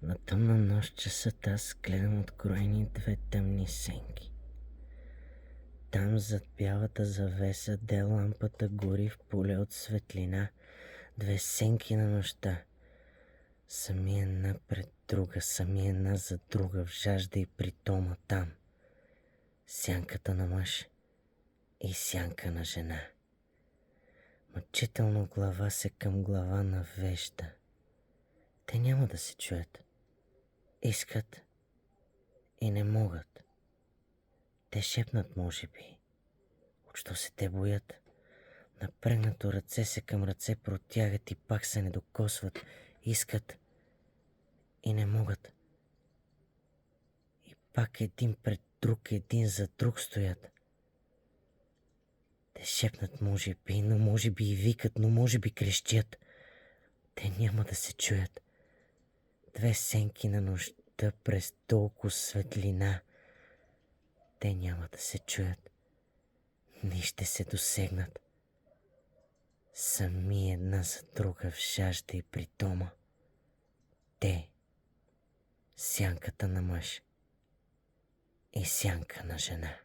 На тъмна нощ часът аз гледам откроени две тъмни сенки. Там зад бялата завеса, де лампата гори в поле от светлина, две сенки на нощта. Сами една пред друга, сами една за друга, в жажда и притома там. Сянката на мъж и сянка на жена. Мъчително глава се към глава навежда. Те няма да се чуят. Искат и не могат. Те шепнат, може би. От що се те боят? Напрегнато ръце се към ръце протягат и пак се не докосват. Искат и не могат. И пак един пред друг, един за друг стоят. Те шепнат, може би, но може би и викат, но може би крещят. Те няма да се чуят. Две сенки на нощта през толкова светлина. Те няма да се чуят. Ни ще се досегнат. Сами една за друга в жажда и притома. Те, сянката на мъж и сянка на жена.